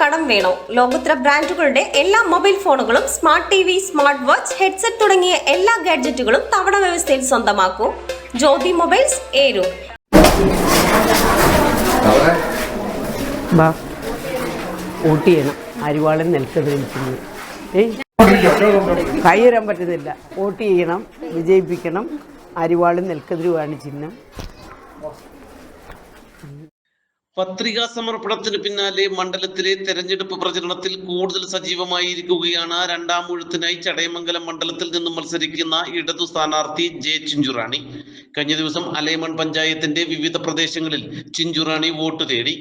കടം വേണോ? ലോകോത്തര ബ്രാൻഡുകളുടെ എല്ലാ മൊബൈൽ ഫോണുകളും smart TV, smart watch, headset തുടങ്ങിയ എല്ലാ ഗാഡ്ജറ്റുകളും തവണ വ്യവസ്ഥയിൽ സ്വന്തമാക്കൂ. ജ്യോതി മൊബൈൽസ്, ഏരൂർ. വോട്ട് ചെയ്യണം. അരിവാളൻ നെൽക്കതിരിക്കുന്നു. കൈയിടാൻ പറ്റുന്നില്ല. വോട്ട് ചെയ്യണം, വിജയിപ്പിക്കണം. അരിവാളും നെൽക്കതിരുവാണ് ചിഹ്നം. പത്രികാ സമർപ്പണത്തിന് പിന്നാലെ മണ്ഡലത്തിലെ തെരഞ്ഞെടുപ്പ് പ്രചരണത്തിൽ കൂടുതൽ സജീവമായിരിക്കുകയാണ് രണ്ടാം ഊഴത്തിനായി ചടയമംഗലം മണ്ഡലത്തിൽ നിന്നും മത്സരിക്കുന്ന ഇടതു സ്ഥാനാർത്ഥി ജെ ചിഞ്ചുറാണി. കഴിഞ്ഞ ദിവസം അലേമൺ പഞ്ചായത്തിന്റെ വിവിധ പ്രദേശങ്ങളിൽ ചിഞ്ചുറാണി വോട്ട് തേടി.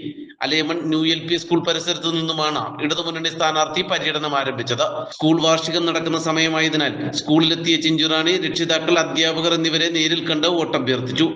അലേമൺ ന്യൂ LP സ്കൂൾ പരിസരത്തു നിന്നുമാണ് ഇടതുമുന്നണി സ്ഥാനാർത്ഥി പര്യടനം ആരംഭിച്ചത്. സ്കൂൾ വാർഷികം നടക്കുന്ന സമയമായതിനാൽ സ്കൂളിലെത്തിയ ചിഞ്ചുറാണി രക്ഷിതാക്കൾ, അധ്യാപകർ എന്നിവരെ നേരിൽ കണ്ട് വോട്ടഭ്യർത്ഥിച്ചു.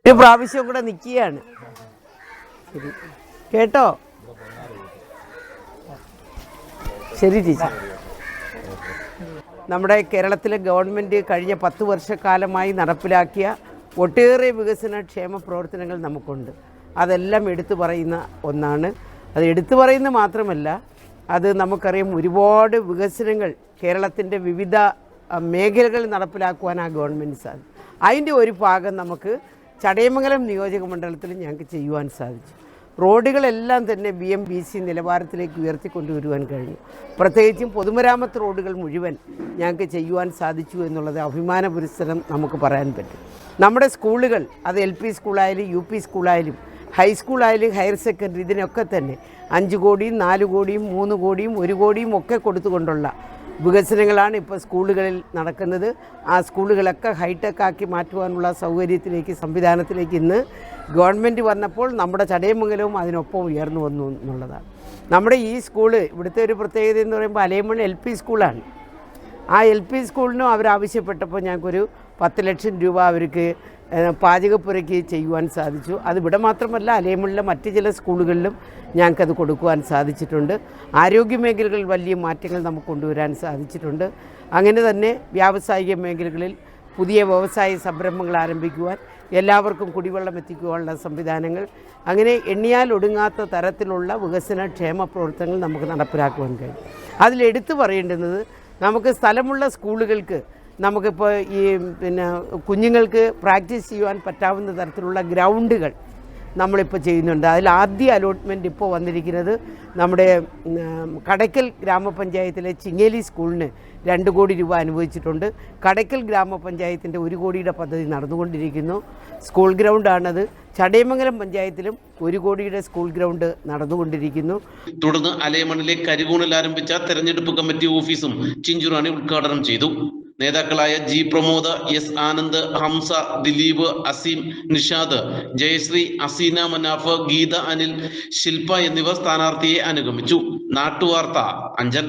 ഒരു പ്രാവശ്യം കൂടെ നിൽക്കുകയാണ്. കേട്ടോ? ശരി ടീച്ചർ. നമ്മുടെ കേരളത്തിലെ ഗവൺമെൻറ് കഴിഞ്ഞ 10 വർഷക്കാലമായി നടപ്പിലാക്കിയ ഒട്ടേറെ വികസന ക്ഷേമ പ്രവർത്തനങ്ങൾ നമുക്കുണ്ട്. അതെല്ലാം എടുത്തു പറയുന്ന ഒന്നാണ്. അത് എടുത്തു പറയുന്നത് മാത്രമല്ല, അത് നമുക്കറിയാം, ഒരുപാട് വികസനങ്ങൾ കേരളത്തിൻ്റെ വിവിധ മേഖലകളിൽ നടപ്പിലാക്കുവാൻ ആ ഗവൺമെൻറ് സാധിക്കും. അതിൻ്റെ ഒരു ഭാഗം നമുക്ക് ചടയമംഗലം നിയോജക മണ്ഡലത്തിൽ ഞങ്ങൾക്ക് ചെയ്യുവാൻ സാധിച്ചു. റോഡുകളെല്ലാം തന്നെ BMBC നിലവാരത്തിലേക്ക് ഉയർത്തിക്കൊണ്ടുവരുവാൻ കഴിഞ്ഞു. പ്രത്യേകിച്ചും പൊതുമരാമത്ത് റോഡുകൾ മുഴുവൻ ഞങ്ങൾക്ക് ചെയ്യുവാൻ സാധിച്ചു എന്നുള്ളത് അഭിമാന പുരസ്സരം നമുക്ക് പറയാൻ പറ്റും. നമ്മുടെ സ്കൂളുകൾ, അത് LP സ്കൂളായാലും UP സ്കൂളായാലും ഹൈസ്കൂളായാലും ഹയർ സെക്കൻഡറി, ഇതിനൊക്കെ തന്നെ 5 കോടിയും 4 കോടിയും 3 കോടിയും 1 കോടിയും ഒക്കെ കൊടുത്തുകൊണ്ടുള്ള വികസനങ്ങളാണ് ഇപ്പോൾ സ്കൂളുകളിൽ നടക്കുന്നത്. ആ സ്കൂളുകളൊക്കെ ഹൈടെക് ആക്കി മാറ്റുവാനുള്ള സൗകര്യത്തിലേക്ക്, സംവിധാനത്തിലേക്ക് ഇന്ന് ഗവൺമെൻറ് വന്നപ്പോൾ നമ്മുടെ ചടയമംഗലവും അതിനൊപ്പം ഉയർന്നു വന്നു എന്നുള്ളതാണ്. നമ്മുടെ ഈ സ്കൂള്, ഇവിടുത്തെ ഒരു പ്രത്യേകത എന്ന് പറയുമ്പോൾ അലേമൺ LP സ്കൂളാണ്. ആ LP സ്കൂളിനും അവരാവശ്യപ്പെട്ടപ്പോൾ ഞങ്ങൾക്കൊരു 10 ലക്ഷം രൂപ അവർക്ക് പാചകപ്പുരയ്ക്ക് ചെയ്യുവാൻ സാധിച്ചു. അത് ഇവിടെ മാത്രമല്ല, അലേമണിലെ മറ്റ് ചില സ്കൂളുകളിലും ഞങ്ങൾക്കത് കൊടുക്കുവാൻ സാധിച്ചിട്ടുണ്ട്. ആരോഗ്യ മേഖലകളിൽ വലിയ മാറ്റങ്ങൾ നമുക്ക് കൊണ്ടുവരാൻ സാധിച്ചിട്ടുണ്ട്. അങ്ങനെ തന്നെ വ്യാവസായിക മേഖലകളിൽ പുതിയ വ്യവസായ സംരംഭങ്ങൾ ആരംഭിക്കുവാൻ, എല്ലാവർക്കും കുടിവെള്ളം എത്തിക്കുവാനുള്ള സംവിധാനങ്ങൾ, അങ്ങനെ എണ്ണിയാൽ ഒടുങ്ങാത്ത തരത്തിലുള്ള വികസന ക്ഷേമ പ്രവർത്തനങ്ങൾ നമുക്ക് നടപ്പിലാക്കുവാൻ കഴിയും. അതിലെടുത്തു പറയേണ്ടുന്നത്, നമുക്ക് സ്ഥലമുള്ള സ്കൂളുകൾക്ക് നമുക്കിപ്പോൾ ഈ കുഞ്ഞുങ്ങൾക്ക് പ്രാക്ടീസ് ചെയ്യുവാൻ പറ്റാവുന്ന തരത്തിലുള്ള ഗ്രൗണ്ടുകൾ നമ്മളിപ്പോൾ ചെയ്യുന്നുണ്ട്. അതിൽ ആദ്യ അലോട്ട്മെൻറ്റ് ഇപ്പോൾ വന്നിരിക്കുന്നത് നമ്മുടെ കടയ്ക്കൽ ഗ്രാമപഞ്ചായത്തിലെ ചിങ്ങേലി സ്കൂളിന് 2 കോടി രൂപ അനുവദിച്ചിട്ടുണ്ട്. കടയ്ക്കൽ ഗ്രാമപഞ്ചായത്തിൻ്റെ 1 കോടിയുടെ പദ്ധതി നടന്നുകൊണ്ടിരിക്കുന്നു. സ്കൂൾ ഗ്രൗണ്ടാണത്. ചടയമംഗലം പഞ്ചായത്തിലും 1 കോടിയുടെ സ്കൂൾ ഗ്രൗണ്ട് നടന്നുകൊണ്ടിരിക്കുന്നു. തുടർന്ന് അലേമണിലെ കരികോണിൽ ആരംഭിച്ച തെരഞ്ഞെടുപ്പ് കമ്മിറ്റി ഓഫീസും ചിഞ്ചുറാണി ഉദ്ഘാടനം ചെയ്തു. നേതാക്കളായ G പ്രമോദ്, S ആനന്ദ്, ഹംസ, ദിലീപ്, അസീം, നിഷാദ്, ജയശ്രീ, അസീന മനാഫ്, ഗീത അനിൽ, ശില്പ എന്നിവർ സ്ഥാനാർത്ഥിയെ അനുഗമിച്ചു. നാട്ടുവാർത്ത, അഞ്ചൽ.